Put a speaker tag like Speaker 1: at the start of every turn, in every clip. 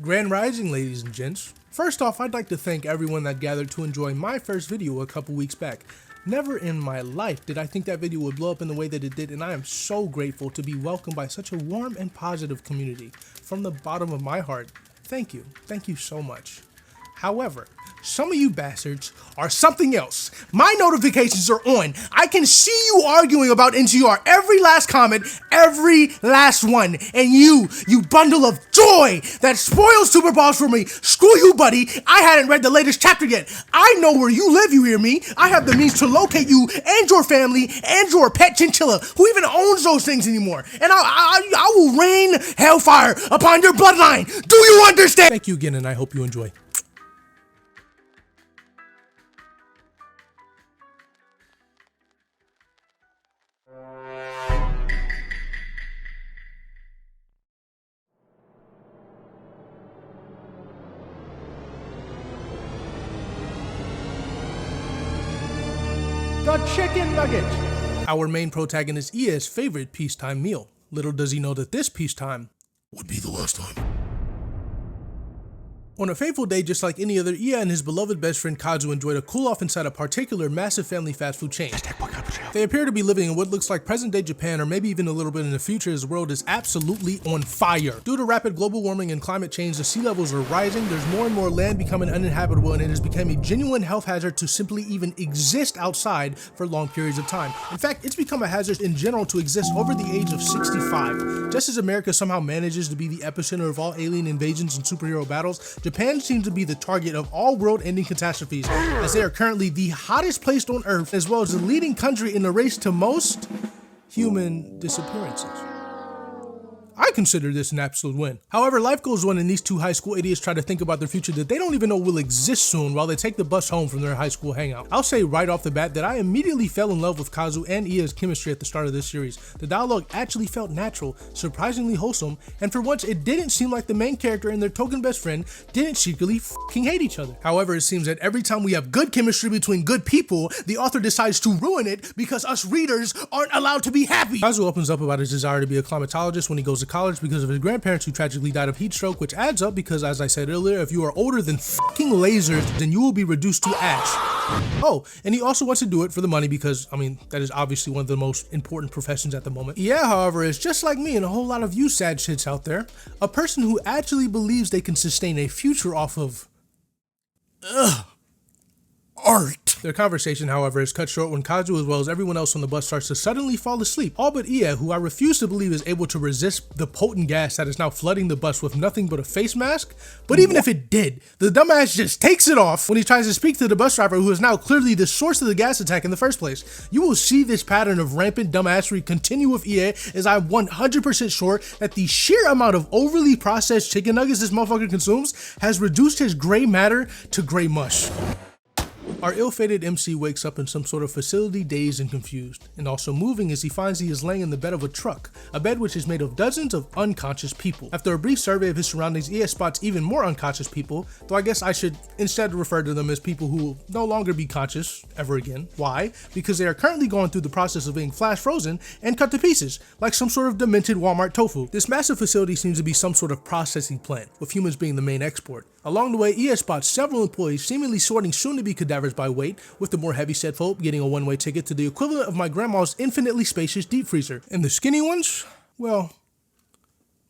Speaker 1: Grand Rising, ladies and gents. First off, I'd like to thank everyone that gathered to enjoy my first video a couple weeks back. Never in my life did I think that video would blow up in the way that it did, and I am so grateful to be welcomed by such a warm and positive community. From the bottom of my heart, thank you. Thank you so much. However, some of you bastards are something else. My notifications are on. I can see you arguing about NCR every last comment, every last one. And you bundle of joy that spoils Super Balls for me. Screw you, buddy. I hadn't read the latest chapter yet. I know where you live, you hear me? I have the means to locate you and your family and your pet chinchilla, who even owns those things anymore. And I will rain hellfire upon your bloodline. Do you understand? Thank you again, and I hope you enjoy. The chicken nugget! Our main protagonist Ia's favorite peacetime meal. Little does he know that this peacetime would be the last time. On a fateful day, just like any other, Ia and his beloved best friend Kazu enjoyed a cool off inside a particular massive family fast food chain. They appear to be living in what looks like present day Japan, or maybe even a little bit in the future, as the world is absolutely on fire. Due to rapid global warming and climate change, the sea levels are rising, there's more and more land becoming uninhabitable, and it has become a genuine health hazard to simply even exist outside for long periods of time. In fact, it's become a hazard in general to exist over the age of 65. Just as America somehow manages to be the epicenter of all alien invasions and superhero battles, Japan seems to be the target of all world-ending catastrophes, as they are currently the hottest place on Earth, as well as the leading country in the race to most human disappearances. I consider this an absolute win. However, life goes on and these two high school idiots try to think about their future that they don't even know will exist soon while they take the bus home from their high school hangout. I'll say right off the bat that I immediately fell in love with Kazu and Ia's chemistry at the start of this series. The dialogue actually felt natural, surprisingly wholesome, and for once it didn't seem like the main character and their token best friend didn't secretly fucking hate each other. However, it seems that every time we have good chemistry between good people, the author decides to ruin it because us readers aren't allowed to be happy. Kazu opens up about his desire to be a climatologist when he goes to college because of his grandparents who tragically died of heat stroke, which adds up because, as I said earlier, if you are older than fucking lasers, then you will be reduced to ash. Oh, and he also wants to do it for the money because, I mean, that is obviously one of the most important professions at the moment. Yeah, however, is just like me and a whole lot of you sad shits out there, a person who actually believes they can sustain a future off of art. Their conversation, however, is cut short when Kazu, as well as everyone else on the bus, starts to suddenly fall asleep. All but Ia, who I refuse to believe is able to resist the potent gas that is now flooding the bus with nothing but a face mask. But even if it did, the dumbass just takes it off when he tries to speak to the bus driver, who is now clearly the source of the gas attack in the first place. You will see this pattern of rampant dumbassery continue with Ia, as I'm 100% sure that the sheer amount of overly processed chicken nuggets this motherfucker consumes has reduced his gray matter to gray mush. Our ill-fated MC wakes up in some sort of facility, dazed and confused, and also moving as he finds he is laying in the bed of a truck, a bed which is made of dozens of unconscious people. After a brief survey of his surroundings, Ia spots even more unconscious people, though I guess I should instead refer to them as people who will no longer be conscious ever again. Why? Because they are currently going through the process of being flash frozen and cut to pieces, like some sort of demented Walmart tofu. This massive facility seems to be some sort of processing plant, with humans being the main export. Along the way, Ia spots several employees seemingly sorting soon-to-be cadavers by weight, with the more heavy-set folk getting a one-way ticket to the equivalent of my grandma's infinitely spacious deep freezer. And the skinny ones? Well,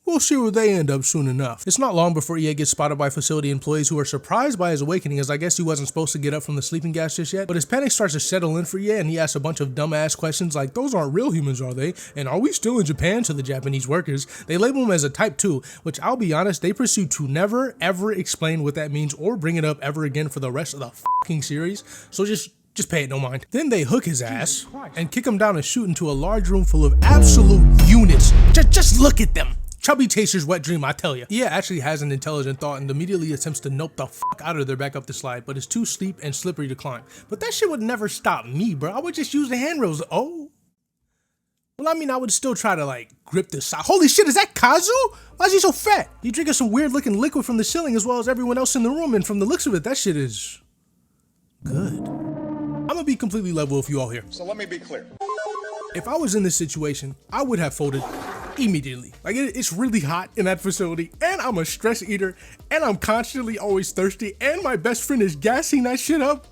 Speaker 1: we'll see where they end up soon enough. It's not long before Ia gets spotted by facility employees who are surprised by his awakening, as I guess he wasn't supposed to get up from the sleeping gas just yet, but his panic starts to settle in for Ia, and he asks a bunch of dumbass questions like, those aren't real humans, are they? And are we still in Japan? To the Japanese workers. They label him as a type 2, which I'll be honest, they pursue to never ever explain what that means or bring it up ever again for the rest of the fucking series, so just pay it no mind. Then they hook his ass and kick him down and shoot into a large room full of absolute units. Just look at them. Chubby Chaser's wet dream, I tell ya. Ia actually has an intelligent thought and immediately attempts to nope the fuck out of there back up the slide, but is too steep and slippery to climb. But that shit would never stop me, bro. I would just use the handrails. Oh. Well, I mean, I would still try to, like, grip the side. Holy shit, is that Kazu? Why is he so fat? He drinking some weird looking liquid from the ceiling as well as everyone else in the room, and from the looks of it, that shit is good. I'm gonna be completely level with you all here.
Speaker 2: So let me be clear.
Speaker 1: If I was in this situation, I would have folded immediately. Like it's really hot in that facility, and I'm a stress eater, and I'm constantly always thirsty, and my best friend is gassing that shit up.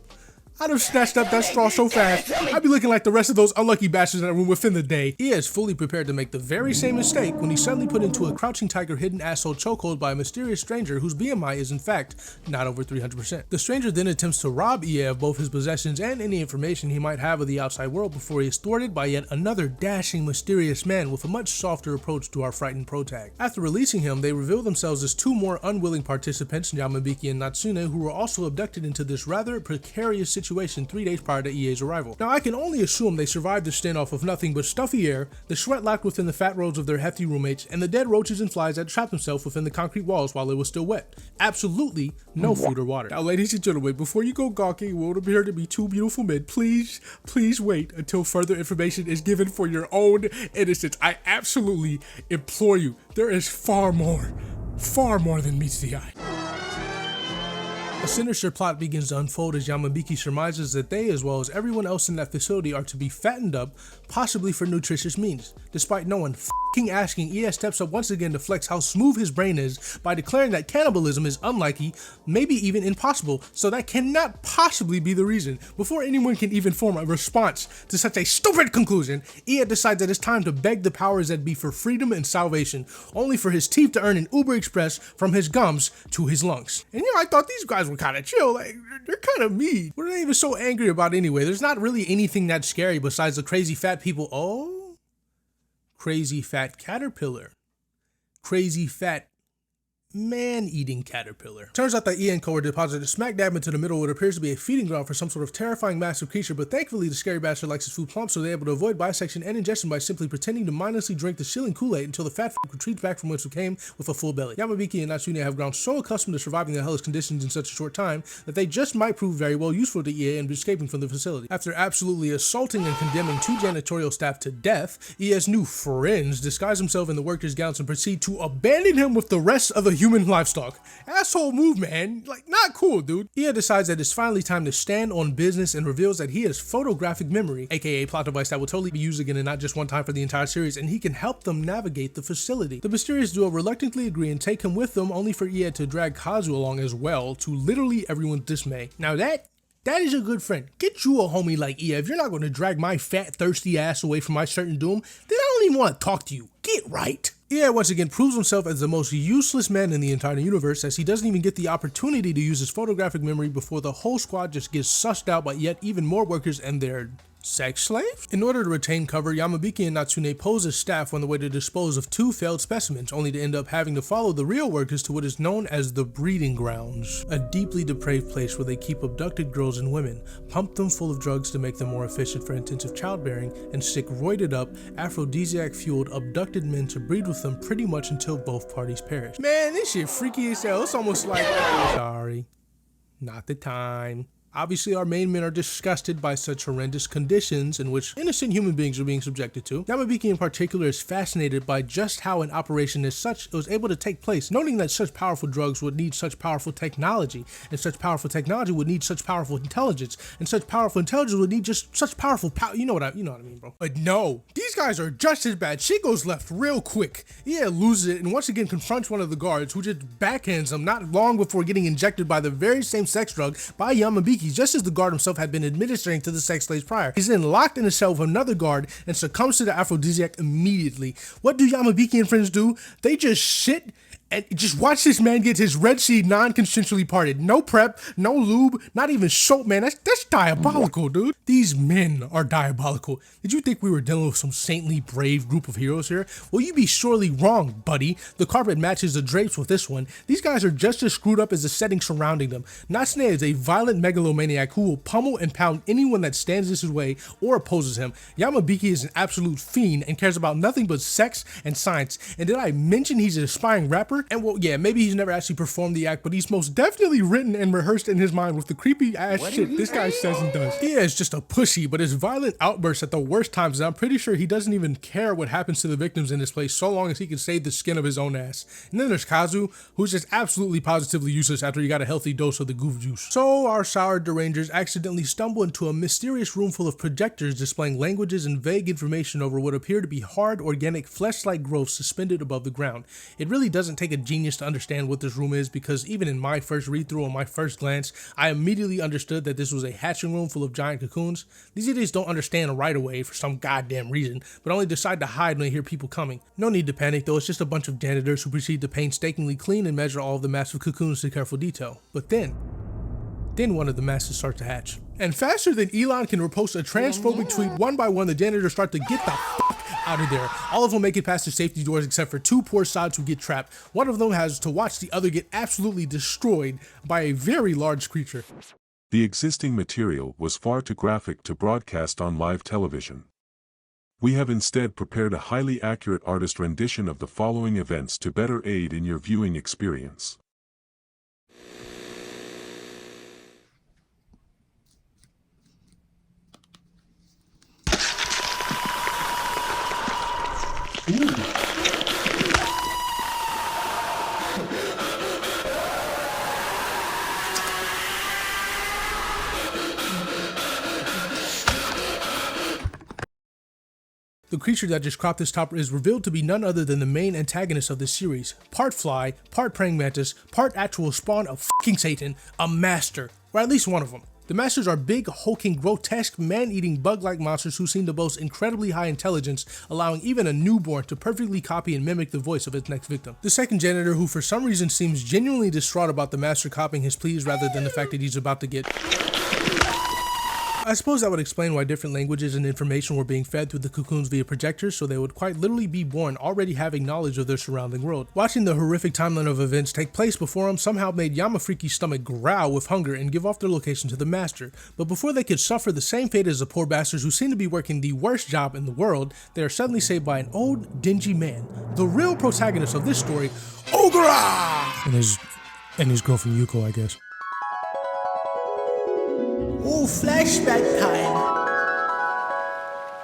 Speaker 1: I'd have snatched up that straw so fast, I'd be looking like the rest of those unlucky bastards in that room within the day. He is fully prepared to make the very same mistake when he's suddenly put into a crouching tiger hidden asshole chokehold by a mysterious stranger whose BMI is in fact not over 300%. The stranger then attempts to rob Ie of both his possessions and any information he might have of the outside world before he is thwarted by yet another dashing, mysterious man with a much softer approach to our frightened protag. After releasing him, they reveal themselves as two more unwilling participants, Yamabiki and Natsune, who were also abducted into this rather precarious situation 3 days prior to Ie's arrival. Now, I can only assume they survived the standoff of nothing but stuffy air, the sweat locked within the fat rolls of their hefty roommates, and the dead roaches and flies that trapped themselves within the concrete walls while it was still wet. Absolutely no food or water. Now, ladies and gentlemen, before you go gawking what appear to be two beautiful men, please wait until further information is given for your own innocence. I absolutely implore you. There is far more than meets the eye. A sinister plot begins to unfold as Yamabiki surmises that they, as well as everyone else in that facility, are to be fattened up, possibly for nutritious means. Despite no one f***ing asking, Ie steps up once again to flex how smooth his brain is by declaring that cannibalism is unlikely, maybe even impossible, so that cannot possibly be the reason. Before anyone can even form a response to such a stupid conclusion, Ie decides that it's time to beg the powers that be for freedom and salvation, only for his teeth to earn an Uber Express from his gums to his lungs. And I thought these guys were kind of chill, like they're kind of mean. What are they even so angry about anyway? There's not really anything that scary besides the crazy fat people. Oh, crazy fat caterpillar, crazy fat man-eating caterpillar. Turns out that Ie and Co are deposited smack dab into the middle of what appears to be a feeding ground for some sort of terrifying massive creature, but thankfully the scary bastard likes his food plump, so they're able to avoid bisection and ingestion by simply pretending to mindlessly drink the chilling Kool-Aid until the fat f*** retreats back from whence it came with a full belly. Yamabiki and Natsune have grown so accustomed to surviving the hellish conditions in such a short time that they just might prove very well useful to Ie in escaping from the facility. After absolutely assaulting and condemning two janitorial staff to death, Ie's new friends disguise himself in the workers' gowns and proceed to abandon him with the rest of the human livestock. Asshole move, man. Like, not cool, dude. Ie decides that it's finally time to stand on business and reveals that he has photographic memory, aka a plot device that will totally be used again and not just one time for the entire series, and he can help them navigate the facility. The mysterious duo reluctantly agree and take him with them, only for Ie to drag Kazu along as well, to literally everyone's dismay. Now that is a good friend. Get you a homie like Ie. If you're not going to drag my fat, thirsty ass away from my certain doom, then I don't even want to talk to you. Get right. Ie once again proves himself as the most useless man in the entire universe, as he doesn't even get the opportunity to use his photographic memory before the whole squad just gets sussed out by yet even more workers and their sex slaves? In order to retain cover, Yamabiki and Natsune pose as staff on the way to dispose of two failed specimens, only to end up having to follow the real workers to what is known as the breeding grounds, a deeply depraved place where they keep abducted girls and women, pump them full of drugs to make them more efficient for intensive childbearing, and stick roided up, aphrodisiac-fueled abducted men to breed with them pretty much until both parties perish. Man, this shit freaky as hell. It's almost like, sorry, not the time. Obviously, our main men are disgusted by such horrendous conditions in which innocent human beings are being subjected to. Yamabiki in particular is fascinated by just how an operation as such was able to take place, noting that such powerful drugs would need such powerful technology, and such powerful technology would need such powerful intelligence, and such powerful intelligence would need just such powerful power. You know what I mean, bro. But no, these guys are just as bad. Shit goes left real quick. Ie loses it and once again confronts one of the guards, who just backhands him not long before getting injected by the very same sex drug by Yamabiki, just as the guard himself had been administering to the sex slaves prior. He's then locked in a cell with another guard and succumbs to the aphrodisiac immediately. What do Yamabiki and friends do? They just sit and just watch this man get his Red Sea non-consensually parted. No prep, no lube, not even soap, man. That's diabolical, dude. These men are diabolical. Did you think we were dealing with some saintly, brave group of heroes here? Well, you'd be sorely wrong, buddy. The carpet matches the drapes with this one. These guys are just as screwed up as the setting surrounding them. Natsune is a violent megalomaniac who will pummel and pound anyone that stands in his way or opposes him. Yamabiki is an absolute fiend and cares about nothing but sex and science. And did I mention he's an aspiring rapper? whatever. And well, yeah, maybe he's never actually performed the act, but he's most definitely written and rehearsed in his mind with the creepy ass shit this guy says and does. He is just a pussy, but his violent outbursts at the worst times, and I'm pretty sure he doesn't even care what happens to the victims in this place so long as he can save the skin of his own ass. And then there's Kazu, who's just absolutely positively useless after he got a healthy dose of the goof juice. So our sour derangers accidentally stumble into a mysterious room full of projectors displaying languages and vague information over what appear to be hard, organic, flesh-like growths suspended above the ground. It really doesn't take a genius to understand what this room is, because even in my first read-through on my first glance, I immediately understood that this was a hatching room full of giant cocoons. These idiots don't understand right away for some goddamn reason, but only decide to hide when they hear people coming. No need to panic though, it's just a bunch of janitors who proceed to painstakingly clean and measure all of the massive cocoons to careful detail. But then one of the masses starts to hatch. And faster than Elon can repost a transphobic tweet, one by one the janitors start to get the fuck out of there. All of them make it past the safety doors except for two poor sods who get trapped. One of them has to watch the other get absolutely destroyed by a very large creature.
Speaker 2: The existing material was far too graphic to broadcast on live television. We have instead prepared a highly accurate artist rendition of the following events to better aid in your viewing experience.
Speaker 1: The creature that just cropped this topper is revealed to be none other than the main antagonist of this series. Part fly, part praying mantis, part actual spawn of fucking Satan, a master, or at least one of them. The masters are big, hulking, grotesque, man-eating, bug-like monsters who seem to boast incredibly high intelligence, allowing even a newborn to perfectly copy and mimic the voice of its next victim. The second janitor, who for some reason seems genuinely distraught about the master copying his pleas rather than the fact that he's about to get... I suppose that would explain why different languages and information were being fed through the cocoons via projectors, so they would quite literally be born already having knowledge of their surrounding world. Watching the horrific timeline of events take place before him somehow made Yamafriki's stomach growl with hunger and give off their location to the master. But before they could suffer the same fate as the poor bastards who seem to be working the worst job in the world, they are suddenly saved by an old, dingy man, the real protagonist of this story, Ogura! And his girlfriend Yuko, I guess. Oh, flashback time!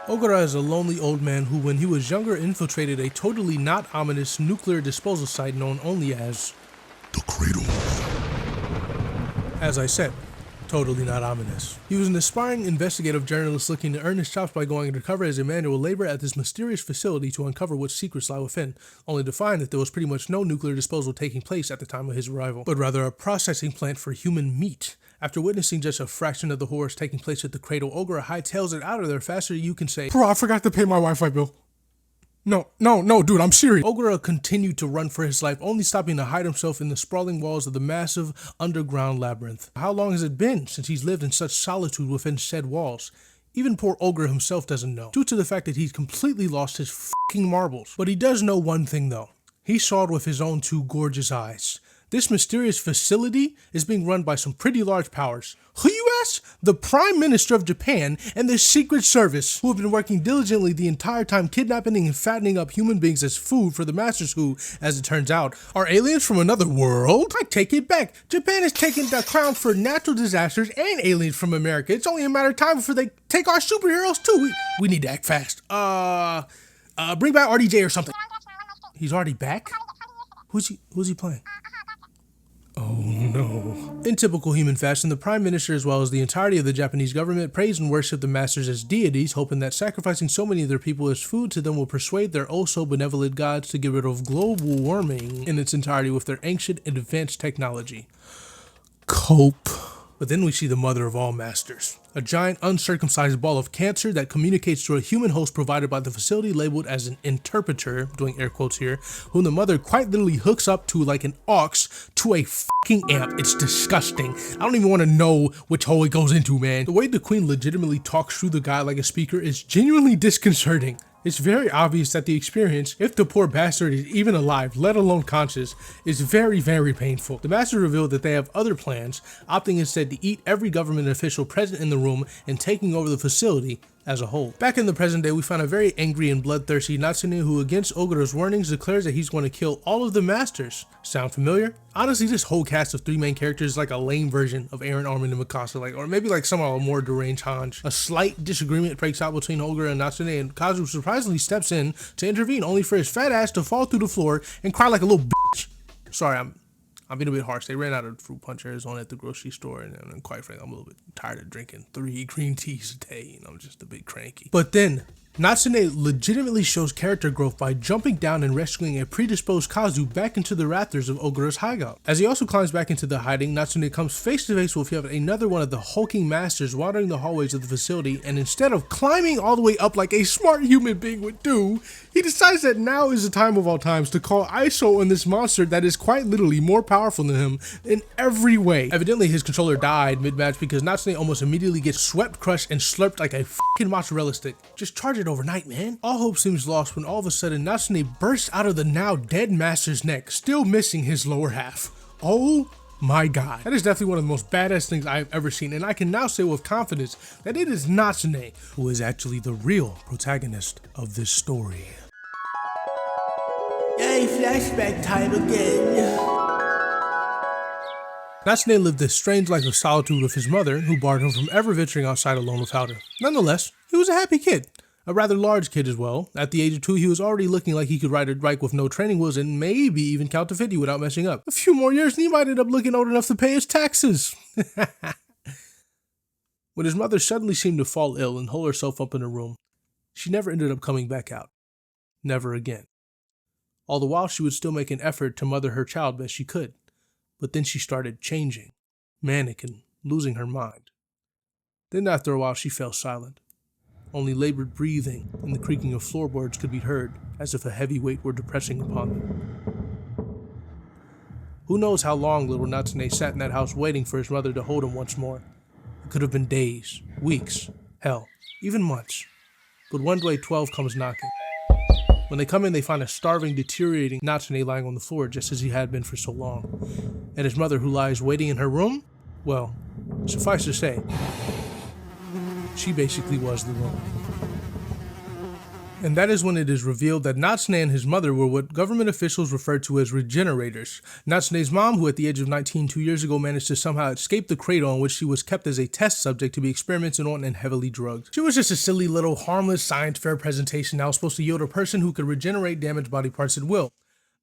Speaker 1: Ogura is a lonely old man who, when he was younger, infiltrated a totally not ominous nuclear disposal site known only as the Cradle. As I said, totally not ominous. He was an aspiring investigative journalist looking to earn his chops by going undercover as a manual labor at this mysterious facility to uncover what secrets lie within, only to find that there was pretty much no nuclear disposal taking place at the time of his arrival, but rather a processing plant for human meat. After witnessing just a fraction of the horrors taking place at the Cradle, Ogura hightails it out of there faster than you can say, "Bro, I forgot to pay my Wi-Fi bill." No, dude, I'm serious. Ogura continued to run for his life, only stopping to hide himself in the sprawling walls of the massive underground labyrinth. How long has it been since he's lived in such solitude within said walls? Even poor Ogura himself doesn't know, due to the fact that he's completely lost his fucking marbles. But he does know one thing though. He saw it with his own two gorgeous eyes. This mysterious facility is being run by some pretty large powers. Who you ask? The Prime Minister of Japan and the Secret Service, who have been working diligently the entire time kidnapping and fattening up human beings as food for the masters who, as it turns out, are aliens from another world? I take it back. Japan has taken the crown for natural disasters and aliens from America. It's only a matter of time before they take our superheroes too. We need to act fast. Bring back RDJ or something. He's already back? Who's he playing? Oh no. In typical human fashion, the Prime Minister as well as the entirety of the Japanese government praise and worship the masters as deities, hoping that sacrificing so many of their people as food to them will persuade their oh-so-benevolent gods to get rid of global warming in its entirety with their ancient and advanced technology. Cope. But then we see the mother of all masters, a giant uncircumcised ball of cancer that communicates to a human host provided by the facility labeled as an interpreter, doing air quotes here, whom the mother quite literally hooks up to like an aux to a fucking amp. It's disgusting. I don't even want to know which hole it goes into, man. The way the queen legitimately talks through the guy like a speaker is genuinely disconcerting. It's very obvious that the experience, if the poor bastard is even alive, let alone conscious, is very, very painful. The masters revealed that they have other plans, opting instead to eat every government official present in the room and taking over the facility, as a whole. Back in the present day, we find a very angry and bloodthirsty Natsume who, against Ogura's warnings, declares that he's going to kill all of the masters. Sound familiar? Honestly, this whole cast of 3 main characters is like a lame version of Eren, Armin, and Mikasa, or maybe like somehow a more deranged Hange. A slight disagreement breaks out between Ogura and Natsume, and Kazu surprisingly steps in to intervene, only for his fat ass to fall through the floor and cry like a little bitch. Sorry, I'm being a bit harsh. They ran out of fruit punch Arizona at the grocery store, and quite frankly, I'm a little bit tired of drinking 3 green teas a day, I'm just a bit cranky. But then, Natsume legitimately shows character growth by jumping down and rescuing a predisposed Kazu back into the rafters of Ogura's hideout. As he also climbs back into the hiding, Natsume comes face to face with yet another one of the hulking masters wandering the hallways of the facility, and instead of climbing all the way up like a smart human being would do, he decides that now is the time of all times to call ISO on this monster that is quite literally more powerful than him in every way. Evidently, his controller died mid-match because Natsume almost immediately gets swept, crushed, and slurped like a fucking mozzarella stick. Just charge it overnight, man. All hope seems lost when all of a sudden Natsume bursts out of the now dead master's neck, still missing his lower half. Oh my god. That is definitely one of the most badass things I have ever seen, and I can now say with confidence that it is Natsume who is actually the real protagonist of this story. Yay, flashback time again. Natsume lived this strange life of solitude with his mother, who barred him from ever venturing outside alone without her. Nonetheless, he was a happy kid. A rather large kid as well. At the age of 2, he was already looking like he could ride a bike with no training wheels and maybe even count to 50 without messing up. A few more years and he might end up looking old enough to pay his taxes. When his mother suddenly seemed to fall ill and hole herself up in her room, she never ended up coming back out. Never again. All the while, she would still make an effort to mother her child best she could. But then she started changing, manic and losing her mind. Then after a while, she fell silent. Only labored breathing and the creaking of floorboards could be heard, as if a heavy weight were depressing upon them. Who knows how long little Natsume sat in that house waiting for his mother to hold him once more. It could have been days, weeks, hell, even months. But one day 12 comes knocking. When they come in, they find a starving, deteriorating Natsume lying on the floor just as he had been for so long. And his mother, who lies waiting in her room, well, suffice to say, she basically was the room. And that is when it is revealed that Natsume and his mother were what government officials referred to as regenerators. Natsume's mom, who at the age of 19 2 years ago managed to somehow escape the cradle in which she was kept as a test subject to be experimented on and heavily drugged. She was just a silly little harmless science fair presentation that was supposed to yield a person who could regenerate damaged body parts at will.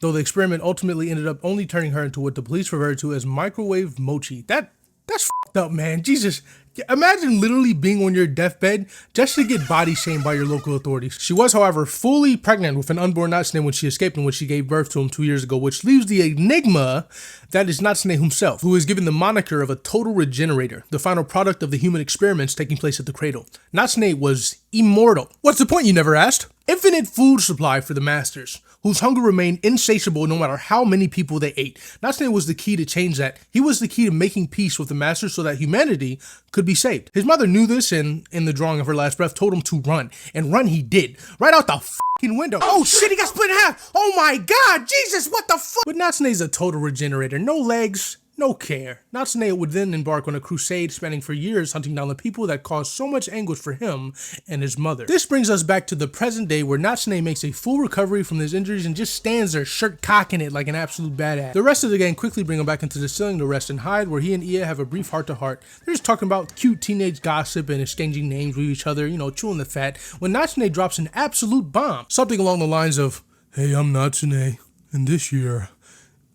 Speaker 1: Though the experiment ultimately ended up only turning her into what the police referred to as microwave mochi. That's fucked up, man. Jesus. Imagine literally being on your deathbed just to get body shamed by your local authorities. She was, however, fully pregnant with an unborn Natsume when she escaped and when she gave birth to him 2 years ago, which leaves the enigma that is Natsume himself, who is given the moniker of a total regenerator, the final product of the human experiments taking place at the cradle. Natsume was immortal. What's the point, you never asked? Infinite food supply for the masters, whose hunger remained insatiable no matter how many people they ate. Natsume was the key to change that. He was the key to making peace with the masters so that humanity could be saved. His mother knew this and, in the drawing of her last breath, told him to run. And run he did. Right out the fucking window. Oh shit, he got split in half! Oh my god, Jesus, what the fuck? But Natsume's a total regenerator. No legs, no care. Natsume would then embark on a crusade spanning for years, hunting down the people that caused so much anguish for him and his mother. This brings us back to the present day where Natsume makes a full recovery from his injuries and just stands there shirt cocking it like an absolute badass. The rest of the gang quickly bring him back into the ceiling to rest and hide, where he and Ia have a brief heart-to-heart. They're just talking about cute teenage gossip and exchanging names with each other, chewing the fat, when Natsume drops an absolute bomb. Something along the lines of, "Hey, I'm Natsume, and this year,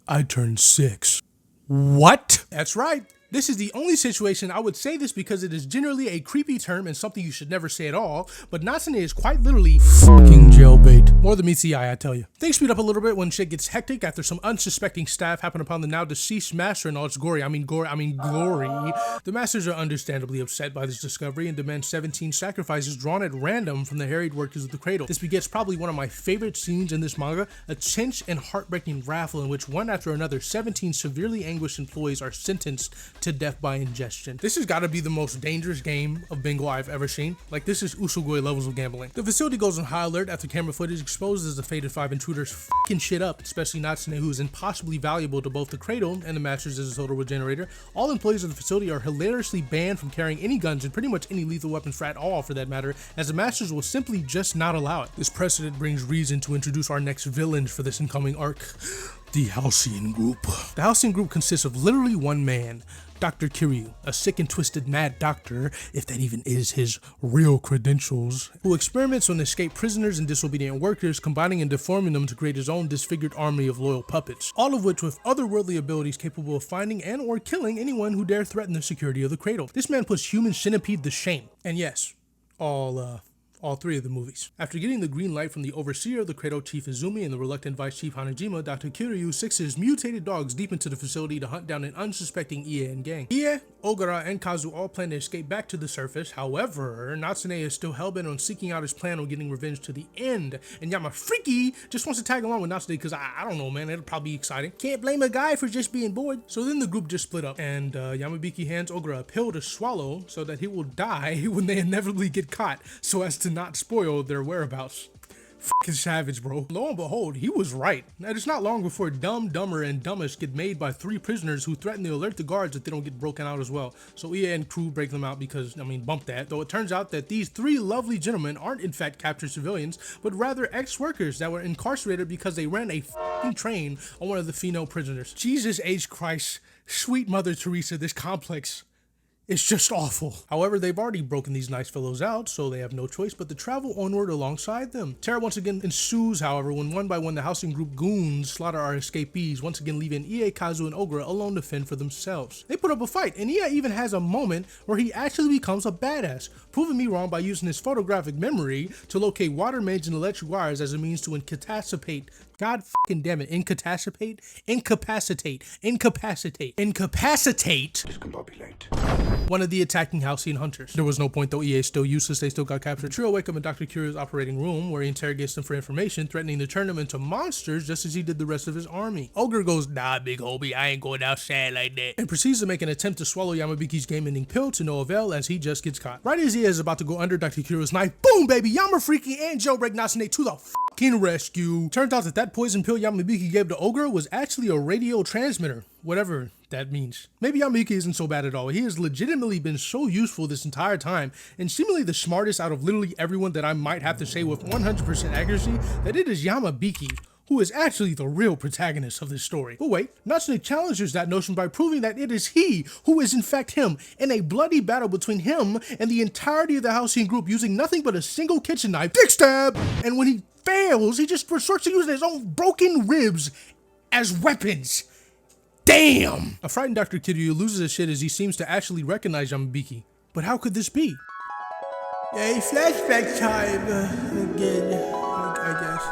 Speaker 1: I turned 6. What? That's right. This is the only situation I would say this because it is generally a creepy term and something you should never say at all, but Natsume is quite literally fucking jailbait. More than meets the eye, I tell you. Things speed up a little bit when shit gets hectic after some unsuspecting staff happen upon the now deceased master in all its glory. The masters are understandably upset by this discovery and demand 17 sacrifices drawn at random from the harried workers of the cradle. This begets probably one of my favorite scenes in this manga, a tense and heartbreaking raffle in which one after another 17 severely anguished employees are sentenced to death by ingestion. This has got to be the most dangerous game of bingo I've ever seen. Like, this is Usugoi levels of gambling. The facility goes on high alert after camera footage exposes the Fated 5 intruders fucking shit up, especially Natsume, who is impossibly valuable to both the Cradle and the Masters as a total regenerator. All employees of the facility are hilariously banned from carrying any guns and pretty much any lethal weapons for at all, for that matter, as the Masters will simply just not allow it. This precedent brings reason to introduce our next villains for this incoming arc, the Halcyon Group. The Halcyon Group consists of literally one man, Dr. Kiryu, a sick and twisted mad doctor, if that even is his real credentials, who experiments on escaped prisoners and disobedient workers, combining and deforming them to create his own disfigured army of loyal puppets, all of which with otherworldly abilities capable of finding and or killing anyone who dare threaten the security of the Cradle. This man puts human centipede to shame. And yes, all three of the movies. After getting the green light from the overseer of the Cradle, Chief Izumi, and the reluctant Vice Chief Hanajima, Dr. Kiryu sicks his mutated dogs deep into the facility to hunt down an unsuspecting Ie and gang. Ie, Ogura, and Kazu all plan to escape back to the surface. However, Natsume is still hellbent on seeking out his plan on getting revenge to the end, and Yamafriki just wants to tag along with Natsume because I don't know, man, it'll probably be exciting. Can't blame a guy for just being bored. So then the group just split up, and Yamabiki hands Ogura a pill to swallow so that he will die when they inevitably get caught, so as to not spoil their whereabouts. Fucking savage, bro. Lo and behold, he was right. And it's not long before Dumb, Dumber, and Dumbest get made by 3 prisoners who threaten to alert the guards if they don't get broken out as well. So Ie and crew break them out because, bump that. Though it turns out that these 3 lovely gentlemen aren't in fact captured civilians, but rather ex-workers that were incarcerated because they ran a fucking train on one of the female prisoners. Jesus H. Christ, sweet Mother Teresa, this complex. It's just awful. However, they've already broken these nice fellows out, so they have no choice but to travel onward alongside them. Terror once again ensues, however, when one by one the Halcyon Group goons slaughter our escapees, once again leaving Ie, Kazu, and Ogura alone to fend for themselves. They put up a fight, and Ie even has a moment where he actually becomes a badass, proving me wrong by using his photographic memory to locate water mains and electric wires as a means to incapacitate. God fucking damn it, incapacitate? Incapacitate. One of the attacking Halcyon hunters. There was no point though, EA is still useless, they still got captured. Trio wake up in Dr. Kiryu's operating room where he interrogates them for information, threatening to turn them into monsters just as he did the rest of his army. Ogre goes, nah big homie, I ain't going outside like that, and proceeds to make an attempt to swallow Yamabiki's game-ending pill to no avail as he just gets caught. Right as he is about to go under Dr. Kiryu's knife, boom baby, Yamafriki and Jailbreak Natsume to the fucking rescue. Turns out that poison pill Yamabiki gave to Ogre was actually a radio transmitter, whatever that means. Maybe Yamabiki isn't so bad at all. He has legitimately been so useful this entire time and seemingly the smartest out of literally everyone that I might have to say with 100% accuracy that it is Yamabiki who is actually the real protagonist of this story. But wait, Natsume challenges that notion by proving that it is he who is in fact him in a bloody battle between him and the entirety of the Halcyon Group using nothing but a single kitchen knife, dick stab, and when he fails, he just resorts to using his own broken ribs as weapons. Damn! A frightened Dr. Kiryu loses his shit as he seems to actually recognize Yamabiki. But how could this be? Yay, flashback time again, I guess.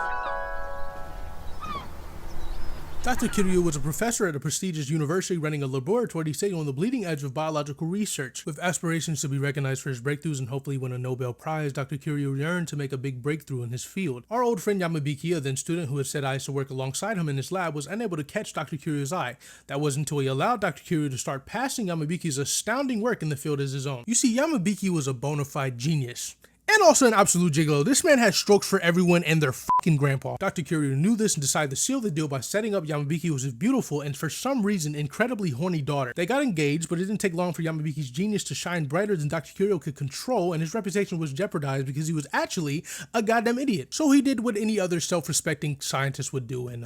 Speaker 1: Dr. Kiryu was a professor at a prestigious university running a laboratory sitting on the bleeding edge of biological research. With aspirations to be recognized for his breakthroughs and hopefully win a Nobel Prize, Dr. Kiryu yearned to make a big breakthrough in his field. Our old friend Yamabiki, a then student who had set eyes to work alongside him in his lab, was unable to catch Dr. Kiryu's eye. That was until he allowed Dr. Kiryu to start passing Yamabiki's astounding work in the field as his own. You see, Yamabiki was a bona fide genius. And also an absolute gigolo. This man had strokes for everyone and their fucking grandpa. Dr. Kiryu knew this and decided to seal the deal by setting up Yamabiki with his beautiful and for some reason incredibly horny daughter. They got engaged, but it didn't take long for Yamabiki's genius to shine brighter than Dr. Kiryu could control, and his reputation was jeopardized because he was actually a goddamn idiot. So he did what any other self-respecting scientist would do and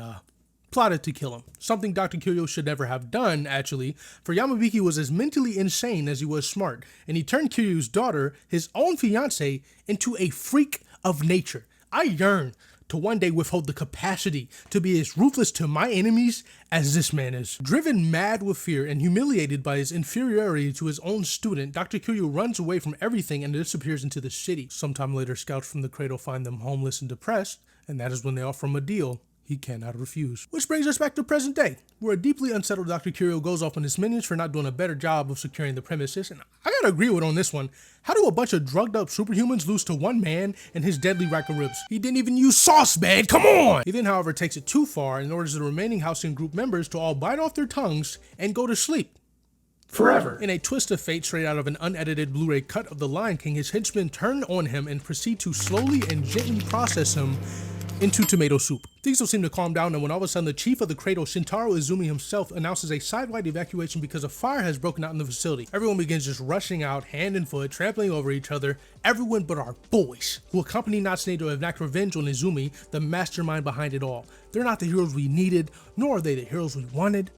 Speaker 1: plotted to kill him. Something Dr. Kiryu should never have done, actually, for Yamabiki was as mentally insane as he was smart, and he turned Kiryu's daughter, his own fiancée, into a freak of nature. I yearn to one day withhold the capacity to be as ruthless to my enemies as this man is. Driven mad with fear and humiliated by his inferiority to his own student, Dr. Kiryu runs away from everything and disappears into the city. Sometime later, scouts from the Cradle find them homeless and depressed, and that is when they offer him a deal he cannot refuse. Which brings us back to present day, where a deeply unsettled Dr. Kiryu goes off on his minions for not doing a better job of securing the premises, and I gotta agree with on this one. How do a bunch of drugged up superhumans lose to one man and his deadly rack of ribs? He didn't even use sauce, man, come on! He then, however, takes it too far and orders the remaining Halcyon Group members to all bite off their tongues and go to sleep. forever. In a twist of fate straight out of an unedited Blu-ray cut of The Lion King, his henchmen turn on him and proceed to slowly and gently process him into tomato soup. Things don't seem to calm down, and when all of a sudden the chief of the cradle, Shintaro Izumi himself, announces a side-wide evacuation because a fire has broken out in the facility. Everyone begins just rushing out, hand and foot, trampling over each other, everyone but our boys, who accompany Natsume to enact revenge on Izumi, the mastermind behind it all. They're not the heroes we needed, nor are they the heroes we wanted.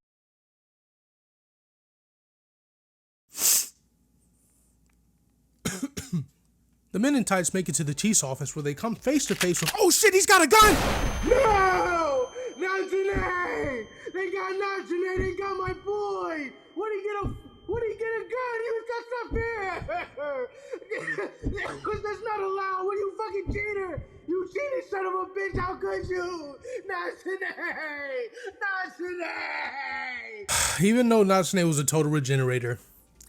Speaker 1: The men in tights make it to the chief's office where they come face to face with, oh shit, he's got a gun!
Speaker 3: No! Natsume! They got Natsume, they got my boy! What did he get a gun? He was just up here! That's not allowed! What, you fucking cheater! You cheated, son of a bitch! How could you? Natsume!
Speaker 1: Even though Natsume was a total regenerator,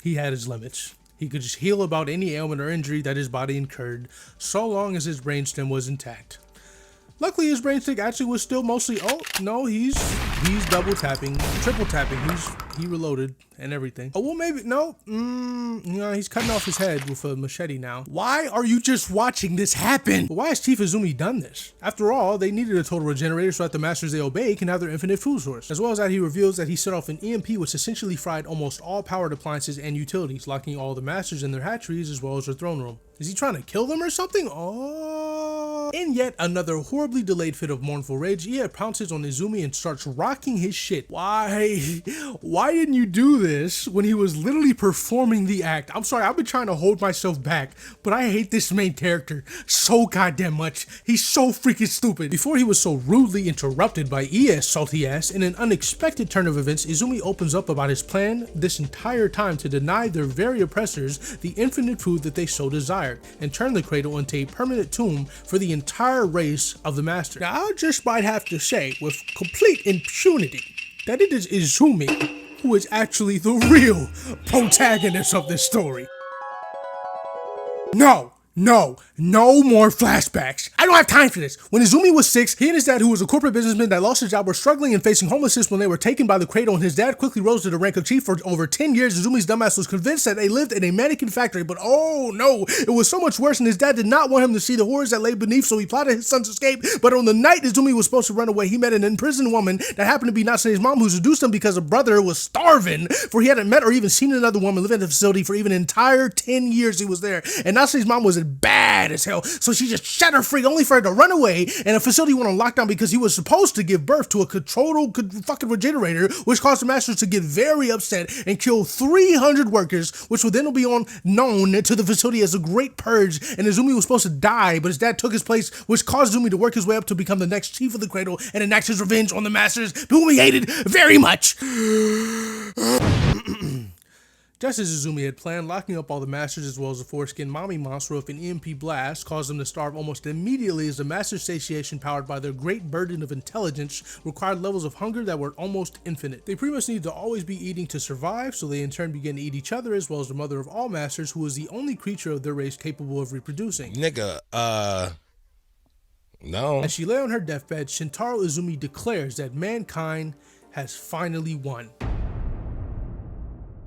Speaker 1: he had his limits. He could just heal about any ailment or injury that his body incurred, so long as his brainstem was intact. Luckily, his brainstick actually was still mostly, oh, no, he's double tapping, triple tapping, he reloaded and everything. Oh, well, maybe, no, he's cutting off his head with a machete now. Why are you just watching this happen? But why has Chief Izumi done this? After all, they needed a total regenerator so that the masters they obey can have their infinite food source. As well as that, he reveals that he set off an EMP which essentially fried almost all powered appliances and utilities, locking all the masters in their hatcheries as well as their throne room. Is he trying to kill them or something? Oh. In yet another horribly delayed fit of mournful rage, Ie pounces on Izumi and starts rocking his shit. Why didn't you do this when he was literally performing the act? I'm sorry, I've been trying to hold myself back, but I hate this main character so goddamn much. He's so freaking stupid. Before he was so rudely interrupted by Ie's salty ass, in an unexpected turn of events, Izumi opens up about his plan this entire time to deny their very oppressors the infinite food that they so desired, and turn the cradle into a permanent tomb for the entire race of the master. Now, I just might have to say, with complete impunity, that it is Izumi who is actually the real protagonist of this story. No more flashbacks. I don't have time for this. When Izumi was 6, he and his dad, who was a corporate businessman that lost his job, were struggling and facing homelessness when they were taken by the cradle, and his dad quickly rose to the rank of chief. For over 10 years, Izumi's dumbass was convinced that they lived in a mannequin factory, but oh no, it was so much worse, and his dad did not want him to see the horrors that lay beneath, so he plotted his son's escape. But on the night Izumi was supposed to run away, he met an imprisoned woman that happened to be Natsume's mom, who seduced him because her brother was starving, for he hadn't met or even seen another woman live in the facility for even an entire 10 years he was there. And Natsume's mom was bad as hell, so she just set her free only for her to run away, and a facility went on lockdown because he was supposed to give birth to a controlled fucking regenerator, which caused the masters to get very upset and kill 300 workers, which would then be known to the facility as a great purge. And Izumi was supposed to die, but his dad took his place, which caused Izumi to work his way up to become the next chief of the cradle and enact his revenge on the masters, whom he hated very much. Just as Izumi had planned, locking up all the masters as well as the foreskin mommy monster with an EMP blast caused them to starve almost immediately, as the master's satiation, powered by their great burden of intelligence, required levels of hunger that were almost infinite. They pretty much needed to always be eating to survive, so they in turn began to eat each other as well as the mother of all masters, who was the only creature of their race capable of reproducing.
Speaker 4: Nigga, no.
Speaker 1: As she lay on her deathbed, Shintaro Izumi declares that mankind has finally won.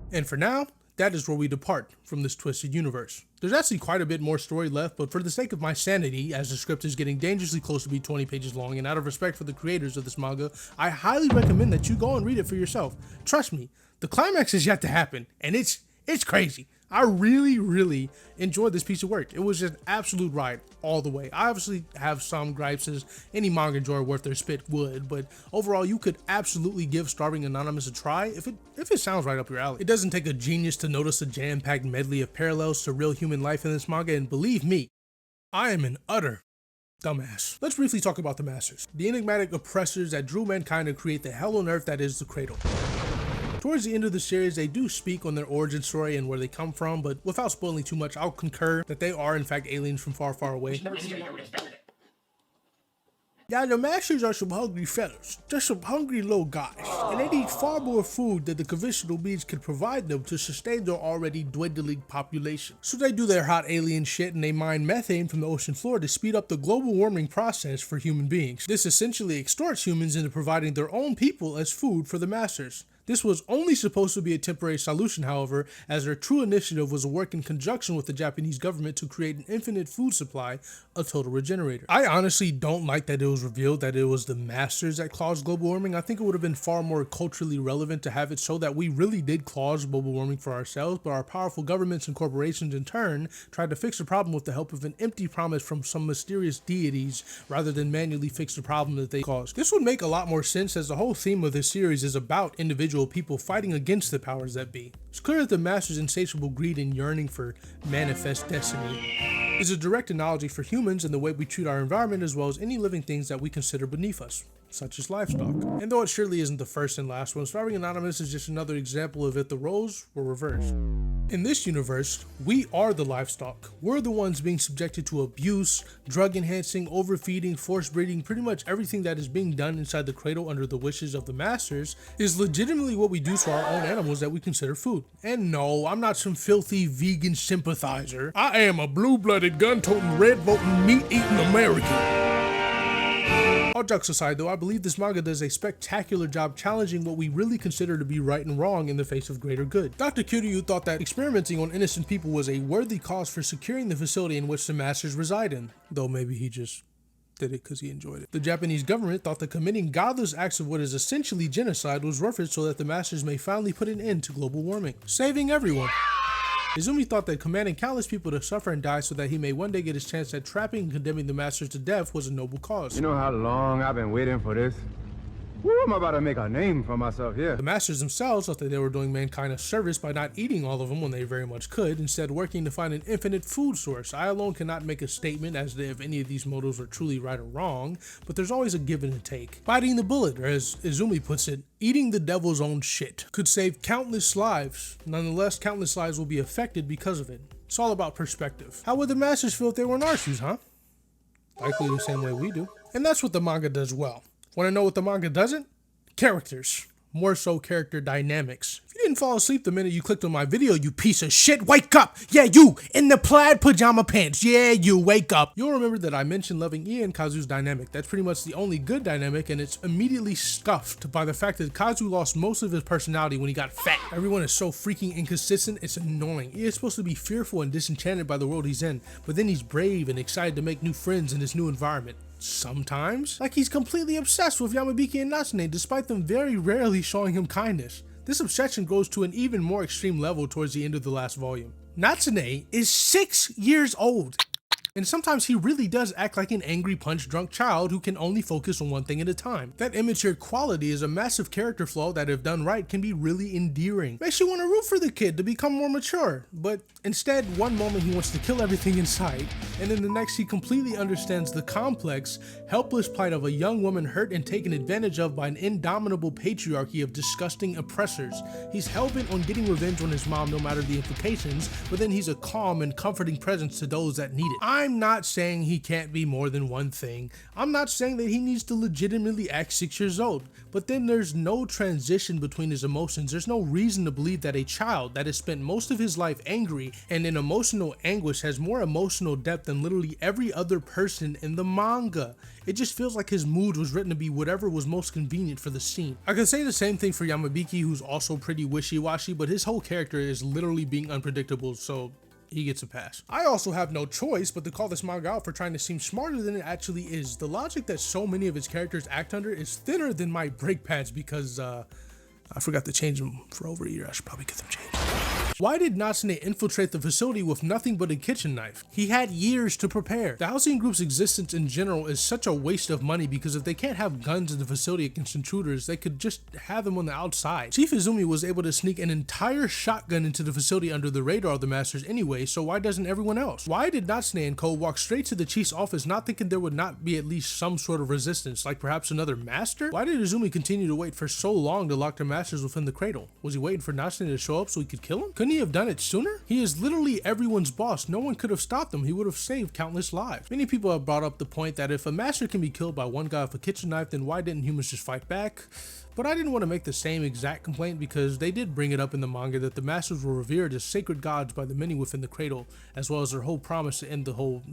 Speaker 1: And for now, that is where we depart from this twisted universe. There's actually quite a bit more story left, but for the sake of my sanity, as the script is getting dangerously close to be 20 pages long, and out of respect for the creators of this manga, I highly recommend that you go and read it for yourself. Trust me, the climax is yet to happen, and it's crazy. I really enjoyed this piece of work. It was just an absolute ride all the way. I obviously have some gripes, as any manga enjoyer worth their spit would, but overall you could absolutely give Starving Anonymous a try if it sounds right up your alley. It doesn't take a genius to notice a jam-packed medley of parallels to real human life in this manga, and believe me, I am an utter dumbass. Let's briefly talk about the masters, the enigmatic oppressors that drew mankind to create the hell on earth that is the cradle. Towards the end of the series, they do speak on their origin story and where they come from, but without spoiling too much, I'll concur that they are in fact aliens from far, far away. Now, the masters are some hungry fellas, just some hungry little guys, and they need far more food than the conventional means can provide them to sustain their already dwindling population. So they do their hot alien shit, and they mine methane from the ocean floor to speed up the global warming process for human beings. This essentially extorts humans into providing their own people as food for the masters. This was only supposed to be a temporary solution, however, as their true initiative was to work in conjunction with the Japanese government to create an infinite food supply, a total regenerator. I honestly don't like that it was revealed that it was the masters that caused global warming. I think it would have been far more culturally relevant to have it show that we really did cause global warming for ourselves, but our powerful governments and corporations in turn tried to fix the problem with the help of an empty promise from some mysterious deities rather than manually fix the problem that they caused. This would make a lot more sense, as the whole theme of this series is about individual people fighting against the powers that be. It's clear that the Master's insatiable greed and yearning for manifest destiny is a direct analogy for humans and the way we treat our environment, as well as any living things that we consider beneath us, such as livestock. And though it surely isn't the first and last one, Starving Anonymous is just another example of it. The roles were reversed. In this universe, we are the livestock. We're the ones being subjected to abuse, drug enhancing, overfeeding, forced breeding. Pretty much everything that is being done inside the cradle under the wishes of the masters is legitimately what we do to our own animals that we consider food. And no, I'm not some filthy vegan sympathizer. I am a blue-blooded, gun-toting, red-voting, meat-eating American. All jokes aside though, I believe this manga does a spectacular job challenging what we really consider to be right and wrong in the face of greater good. Dr. Kiryu thought that experimenting on innocent people was a worthy cause for securing the facility in which the masters reside in, though maybe he just did it because he enjoyed it. The Japanese government thought that committing godless acts of what is essentially genocide was worth it so that the masters may finally put an end to global warming, saving everyone. Izumi thought that commanding countless people to suffer and die so that he may one day get his chance at trapping and condemning the masters to death was a noble cause.
Speaker 4: You know how long I've been waiting for this? Woo, I'm about to make a name for myself here.
Speaker 1: The masters themselves thought that they were doing mankind a service by not eating all of them when they very much could, instead working to find an infinite food source. I alone cannot make a statement as to if any of these motives are truly right or wrong, but there's always a give and a take. Biting the bullet, or as Izumi puts it, eating the devil's own shit, could save countless lives. Nonetheless, countless lives will be affected because of it. It's all about perspective. How would the masters feel if they were in our shoes, huh? Likely the same way we do. And that's what the manga does well. Want to know what the manga doesn't? Characters. More so character dynamics. If you didn't fall asleep the minute you clicked on my video, you piece of shit, wake up! Yeah, you! In the plaid pajama pants! Yeah, you! Wake up! You'll remember that I mentioned loving Ie and Kazu's dynamic. That's pretty much the only good dynamic, and it's immediately scuffed by the fact that Kazu lost most of his personality when he got fat. Everyone is so freaking inconsistent, it's annoying. Ie is supposed to be fearful and disenchanted by the world he's in, but then he's brave and excited to make new friends in this new environment. Sometimes, like he's completely obsessed with Yamabiki and Natsume, despite them very rarely showing him kindness. This obsession grows to an even more extreme level towards the end of the last volume. Natsume is 6 years old. And sometimes he really does act like an angry punch-drunk child who can only focus on one thing at a time. That immature quality is a massive character flaw that, if done right, can be really endearing. Makes you want to root for the kid to become more mature, but instead, one moment he wants to kill everything in sight, and in the next he completely understands the complex, helpless plight of a young woman hurt and taken advantage of by an indomitable patriarchy of disgusting oppressors. He's hell-bent on getting revenge on his mom no matter the implications, but then he's a calm and comforting presence to those that need it. I'm not saying he can't be more than one thing. I'm not saying that he needs to legitimately act 6 years old, but then there's no transition between his emotions. There's no reason to believe that a child that has spent most of his life angry and in emotional anguish has more emotional depth than literally every other person in the manga. It just feels like his mood was written to be whatever was most convenient for the scene. I could say the same thing for Yamabiki, who's also pretty wishy-washy, but his whole character is literally being unpredictable, so he gets a pass. I also have no choice but to call this manga out for trying to seem smarter than it actually is. The logic that so many of its characters act under is thinner than my brake pads because I forgot to change them for over a year. I should probably get them changed. Why did Natsume infiltrate the facility with nothing but a kitchen knife? He had years to prepare. The housing group's existence in general is such a waste of money because if they can't have guns in the facility against intruders, they could just have them on the outside. Chief Izumi was able to sneak an entire shotgun into the facility under the radar of the masters anyway, so why doesn't everyone else? Why did Natsume and Co walk straight to the chief's office not thinking there would not be at least some sort of resistance, like perhaps another master? Why did Izumi continue to wait for so long to lock their masters within the cradle? Was he waiting for Natsume to show up so he could kill him? Couldn't he have done it sooner? He is literally everyone's boss. No one could have stopped him. He would have saved countless lives. Many people have brought up the point that if a master can be killed by one guy with a kitchen knife, then why didn't humans just fight back? But I didn't want to make the same exact complaint because they did bring it up in the manga that the masters were revered as sacred gods by the many within the cradle, as well as their whole promise to end the whole,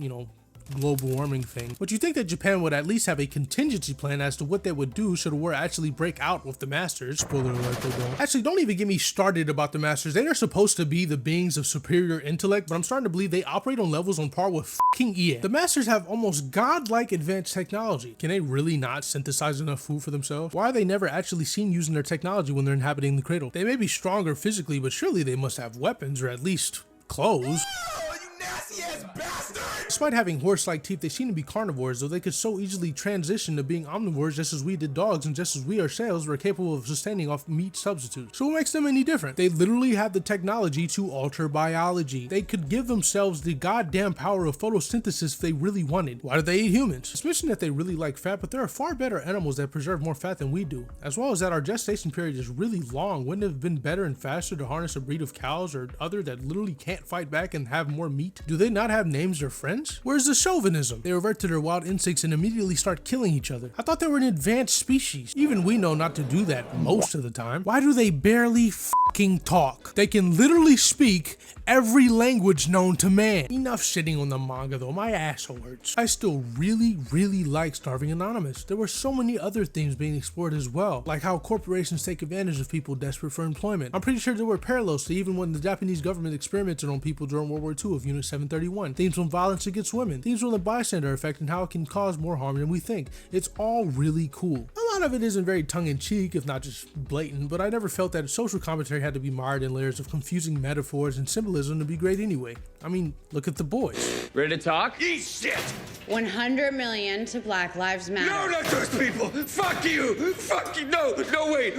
Speaker 1: global warming thing. But you think that Japan would at least have a contingency plan as to what they would do should a war actually break out with the Masters. Spoiler alert, they don't. Actually, don't even get me started about the Masters. They are supposed to be the beings of superior intellect, but I'm starting to believe they operate on levels on par with fucking EA. The Masters have almost godlike advanced technology. Can they really not synthesize enough food for themselves? Why are they never actually seen using their technology when they're inhabiting the cradle? They may be stronger physically, but surely they must have weapons or at least clothes. Despite having horse-like teeth, they seem to be carnivores, though they could so easily transition to being omnivores just as we did dogs and just as we ourselves were capable of sustaining off meat substitutes. So what makes them any different? They literally have the technology to alter biology. They could give themselves the goddamn power of photosynthesis if they really wanted. Why do they eat humans? It's mentioned that they really like fat, but there are far better animals that preserve more fat than we do. As well as that our gestation period is really long. Wouldn't it have been better and faster to harness a breed of cows or other that literally can't fight back and have more meat? Do they not have names or friends? Where's the chauvinism? They revert to their wild instincts and immediately start killing each other. I thought they were an advanced species. Even we know not to do that most of the time. Why do they barely fucking talk? They can literally speak every language known to man. Enough shitting on the manga though, my asshole hurts. I still really like Starving Anonymous. There were so many other themes being explored as well, like how corporations take advantage of people desperate for employment. I'm pretty sure there were parallels to even when the Japanese government experimented on people during World War II of Unit 731. Themes on violence against women, themes on the bystander effect and how it can cause more harm than we think. It's all really cool. A lot of it isn't very tongue-in-cheek, if not just blatant, but I never felt that social commentary had to be mired in layers of confusing metaphors and symbolism to be great anyway. I mean, look at The Boys.
Speaker 5: Ready to talk?
Speaker 6: Eat shit!
Speaker 7: 100 million to Black Lives Matter.
Speaker 6: No, not those people! Fuck you! Fuck you! No, wait!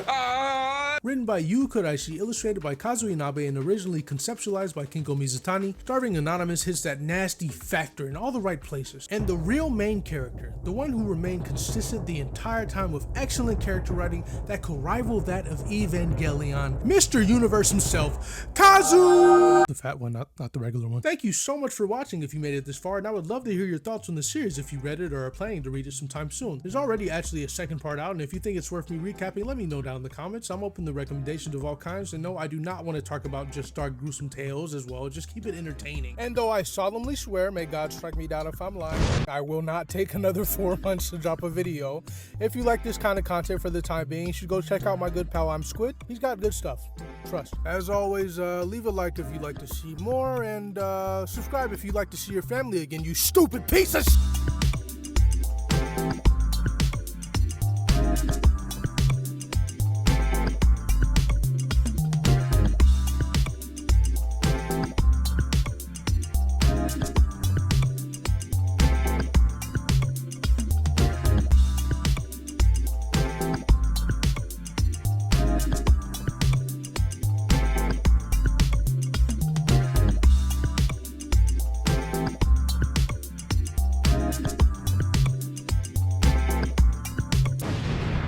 Speaker 6: Oh,
Speaker 1: Written by Yu Kuraishi, illustrated by Kazuo Inabe, and originally conceptualized by Kinko Mizutani, Starving Anonymous hits that nasty factor in all the right places. And the real main character, the one who remained consistent the entire time with excellent character writing that could rival that of Evangelion, Mr. Universe himself, Kazu! The fat one, not the regular one. Thank you so much for watching if you made it this far, and I would love to hear your thoughts on the series if you read it or are planning to read it sometime soon. There's already actually a second part out, and if you think it's worth me recapping, let me know down in the comments. I'm open to recommendations of all kinds, and no, I do not want to talk about just dark, gruesome tales as well. Just keep it entertaining. And though I solemnly swear, may God strike me down if I'm lying, I will not take another 4 months to drop a video. If you like this kind of content for the time being, you should go check out my good pal I'm Squid. He's got good stuff. Trust. As always, leave a like if you'd like to see more, and subscribe if you'd like to see your family again, you stupid pieces!